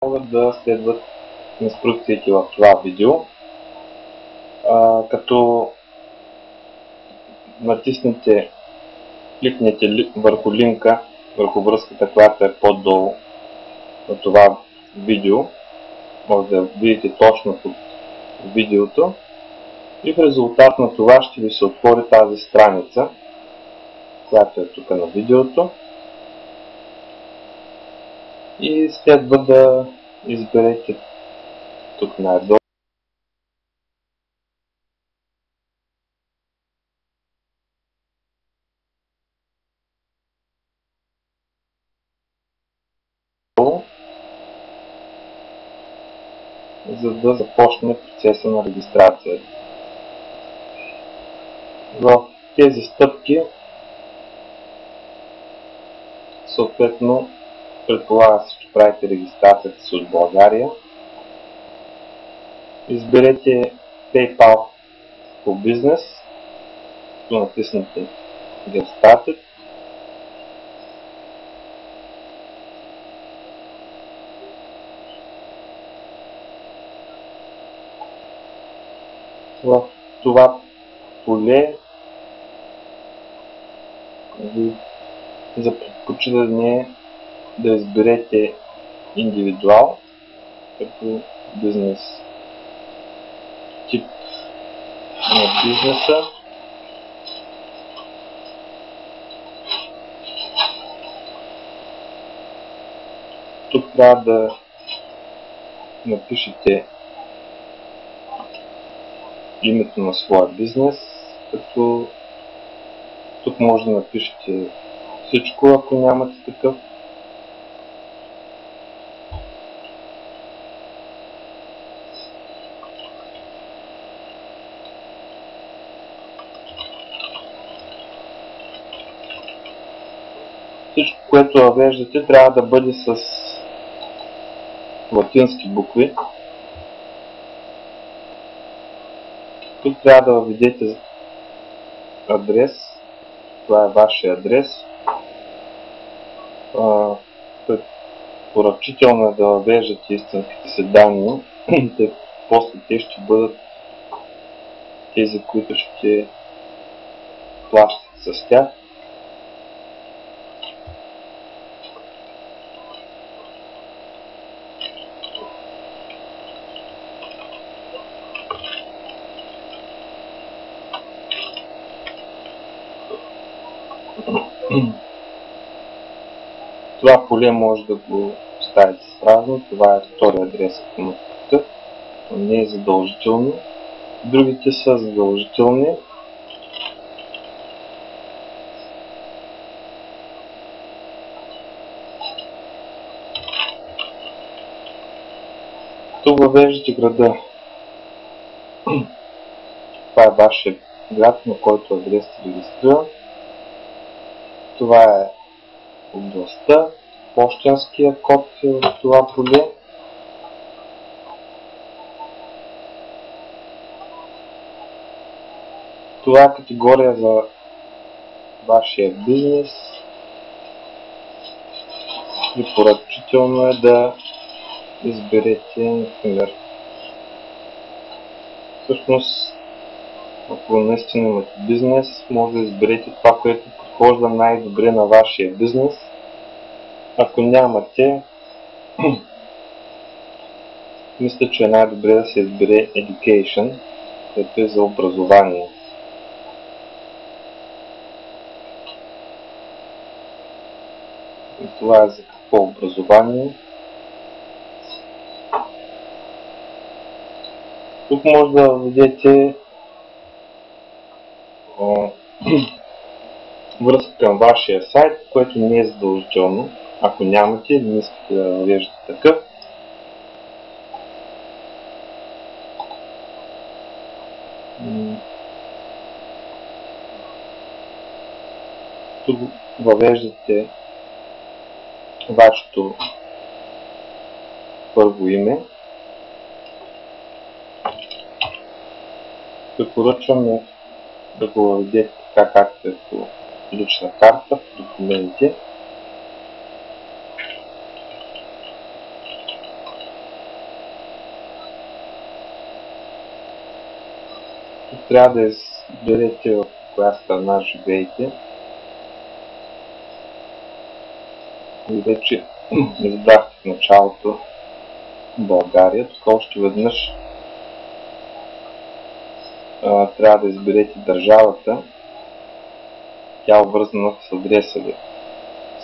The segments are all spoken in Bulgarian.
могат да следват инструкциите в това видео, като кликнете върху линка, върху връзката, която е по-долу на това видео. Може да видите точно под видеото и в резултат на това ще ви се отвори тази страница, която е тук на видеото, и следва да изберете тук най-долу за да започне процеса на регистрацията. В тези стъпки съответно предполага се, че правите регистрацията си от България. Изберете PayPal по бизнес, като натиснете Get Started. В това поле ви за предпочитане да изберете индивидуал като бизнес тип на бизнеса. Тук трябва да напишете името на своя бизнес, като тук може да напишете всичко, ако нямате такъв. Всичко, което въвеждате, трябва да бъде с латински букви. Тук трябва да въведете адрес. Това е вашия адрес. Препоръчително е да въвеждате истинските си данни, тъй като после те ще бъдат тези, които ще плащат с тях. Това поле може да го оставите с празно. Това е втори адрес, ако имате такъв. Не е задължително. Другите са задължителни. Тук въвеждате града. Това е вашия град, на който адрес се регистрира. Това е областта. Пощенския код е в това поле. Това е категория за вашия бизнес. Препоръчително е да изберете, например, всъщност, ако наистина имате бизнес, може да изберете това, което подхожда най-добре на вашия бизнес. Ако нямате, мисля, че е най-добре да се избере Education, което е за образование. И това е за какво образование. Тук може да въведете връзка към вашия сайт, което не е задължително. Ако нямате или не искате да въвеждате такъв, тук въвеждате вашето първо име. Препоръчваме да го въведете така, както е по лична карта, в документите. трябва да изберете в коя страна живеете. И вече избрахте в началото България. Тук още веднъж трябва да изберете държавата. Тя е обвързана с адреса ви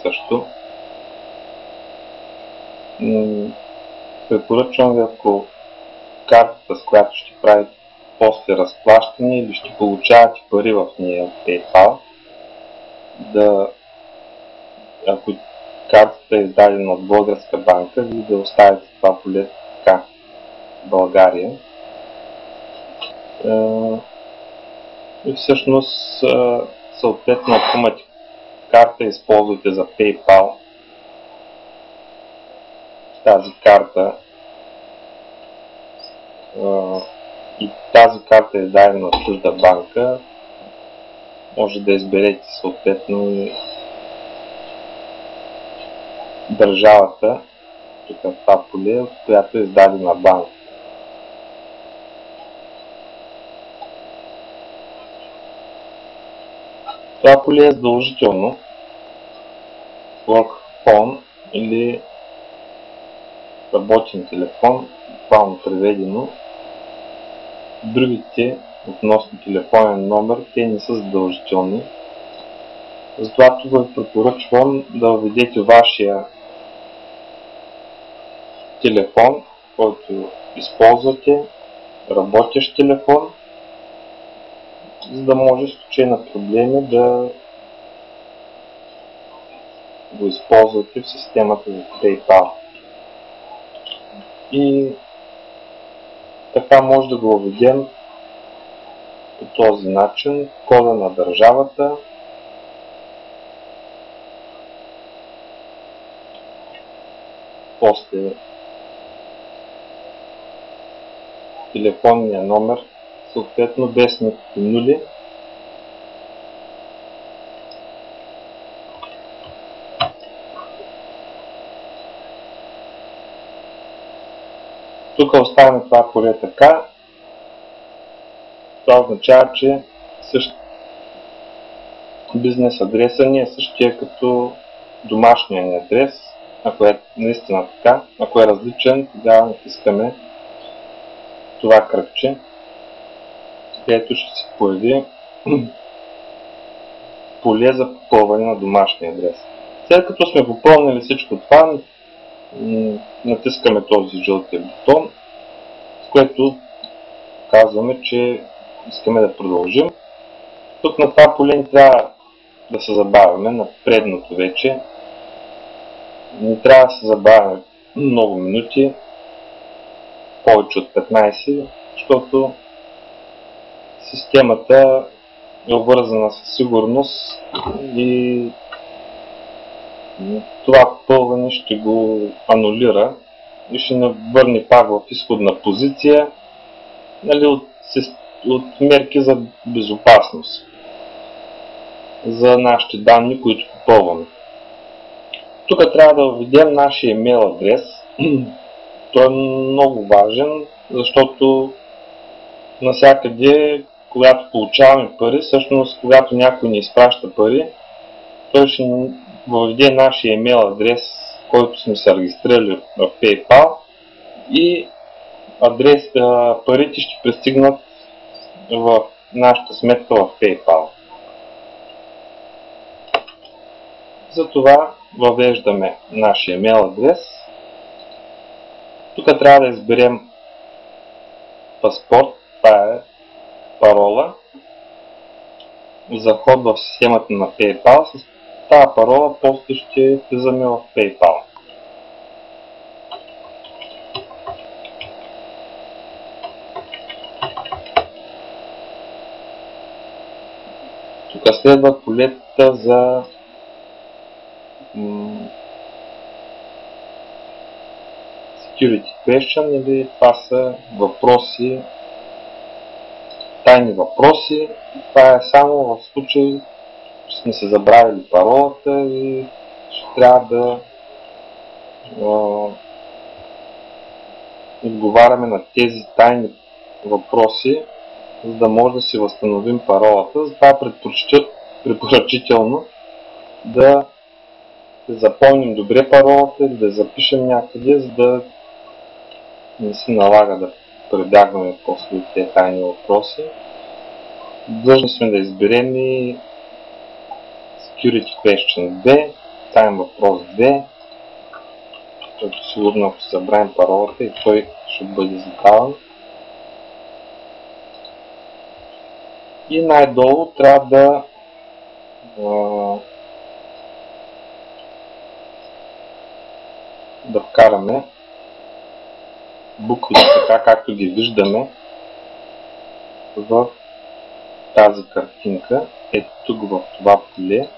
също. Препоръчвам ви, ако картата, с която ще правите после разплащане или ще получавате пари в нея от PayPal, ако картата е издадена от българска банка, ви да оставите това поле така, България. И всъщност, съответно, ако имате карта, използвате за PayPal тази карта и тази карта е издадена от чужда банка, може да изберете съответно и държавата, тук е това поле, от която е издадена банка. Това поле е задължително в фон или работен телефон, буквално преведено. Другите относно телефонен номер, те не са задължителни. Затова тук ви препоръчвам да введете вашия телефон, който използвате, работещ телефон, за да може в случай на проблеми да го използвате в системата за PayPal. И така може да го введем по този начин, кода на държавата, после телефонния номер, съответно без никакви нули. Тук оставяме това поле така. Това означава, че бизнес адреса ни е същия като домашния ни адрес. Ако е наистина така, ако е различен, тогава натискаме това кръгче, където ще се появи поле за попълване на домашния адрес. След като сме попълнили всичко това, натискаме този жълтия бутон, с което казваме, че искаме да продължим. Тук на това поле не трябва да се забавяме на предното вече. Не трябва да се забавяме много минути, повече от 15, защото системата е обвързана със сигурност и това попълване ще го анулира и ще ни върне пак в изходна позиция, нали, от мерки за безопасност за нашите данни, които попълваме. Тук трябва да введем нашия имейл адрес. Той е много важен, защото навсякъде, когато получаваме пари, всъщност когато някой ни изпраща пари, той ще въведе нашия имейл адрес, който сме се регистрирали в PayPal и парите ще пристигнат в нашата сметка в PayPal. Затова въвеждаме нашия имейл адрес. Тук трябва да изберем паспорт, това е парола за вход в системата на PayPal. С тази парола после ще влизаме в PayPal. Тук следват полетата за security question, или това са въпроси, тайни въпроси. Това е само в случай, че сме се забравили паролата и ще трябва да отговаряме на тези тайни въпроси за да може да си възстановим паролата. Затова е препоръчително да запомним добре паролата или да запишем някъде, за да не се налага да пребягваме после тези тайни въпроси. Длъжни сме да изберем и Security Question 2, таен въпрос 2, който сигурно ако забравим паролата и той ще бъде задаван. И най-долу трябва да вкараме буквите така, както ги виждаме в тази картинка. Ето тук в това поле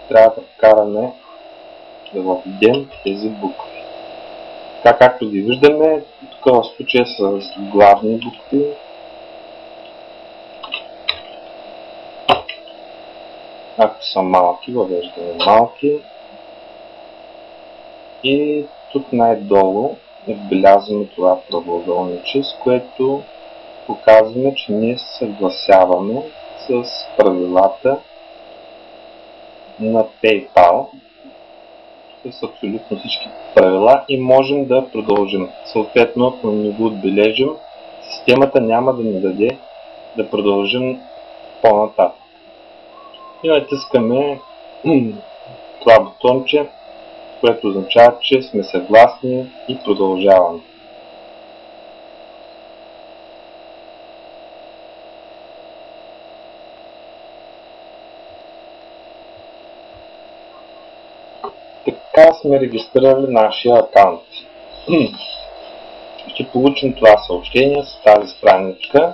трябва да вкараме, да въведем тези букви. Така както ги виждаме, тук в случая с главни букви. Ако са малки, въвеждаме малки. И тук най-долу отбелязваме това правоъгълниче, с което показваме, че ние се съгласяваме с правилата на PayPal, с абсолютно всички правила и можем да продължим. Съответно, ако не го отбележим, системата няма да ни даде да продължим по-нататък. И натискаме това бутонче, което означава, че сме съгласни и продължаваме. Така сме регистрирали нашия акаунт. Ще получим това съобщение с тази страничка.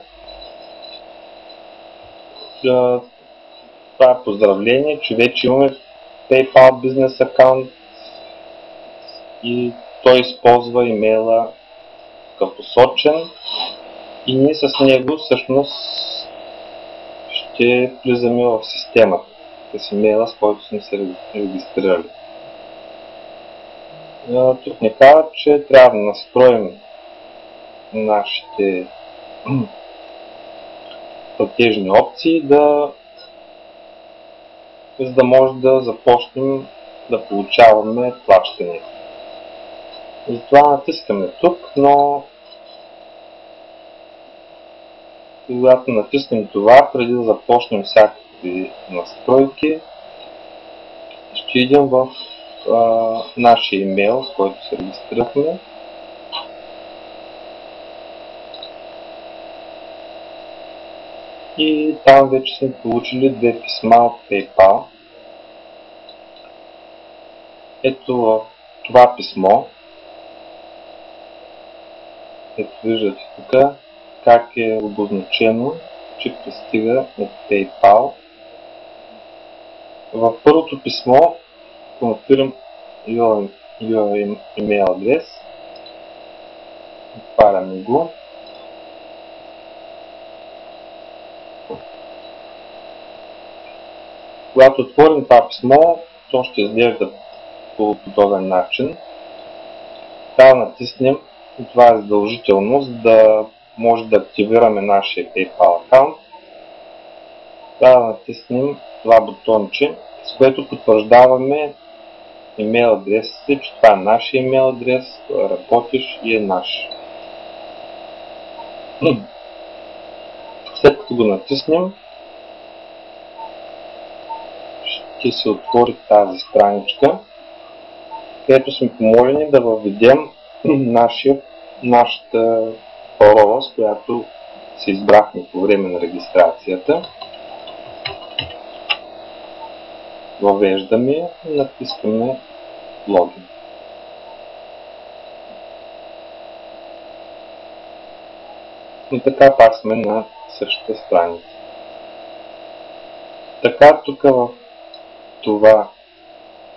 Това е поздравление, че вече имаме PayPal бизнес акаунт и той използва имейла като посочен и ние с него всъщност ще влизаме в системата с имейла, с който сме се регистрирали. Тук ни казва, че трябва да настроим нашите платежни опции, за да може да започнем да получаваме плащане. Затова натискаме тук, но когато натиснем това, преди да започнем всякакви настройки, ще идем в нашия имейл, с който се регистрирахме. И там вече сме получили две писма от PayPal. Ето в това писмо, ето виждате тук как е обозначено, че пристига от PayPal. В първото писмо конфирм your email адрес. Отваряме го. Когато отворим това писмо, то ще изглежда по подобен начин. Трябва да натиснем, и това е задължително, за да може да активираме нашия PayPal акаунт. Трябва да натиснем това бутонче, с което потвърждаваме имейл адреса си, че това е нашия имейл адрес, работиш и е наш. След като го натиснем, ще се отвори тази страничка, където сме помолени да въведем нашата парола, с която се избрахме по време на регистрацията. Въвеждаме и натискаме логин. И така пак сме на същата страница. Така тук в това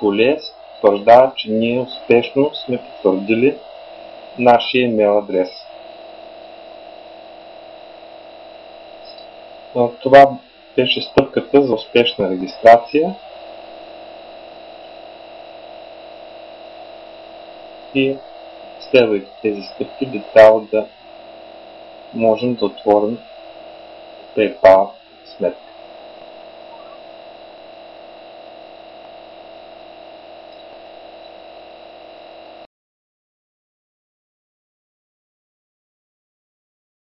поле се потвърждава, че ние успешно сме потвърдили нашия имейл адрес. Това беше стъпката за успешна регистрация. И следвайки тези стъпки, би трябвало да можем да отворим PayPal сметка.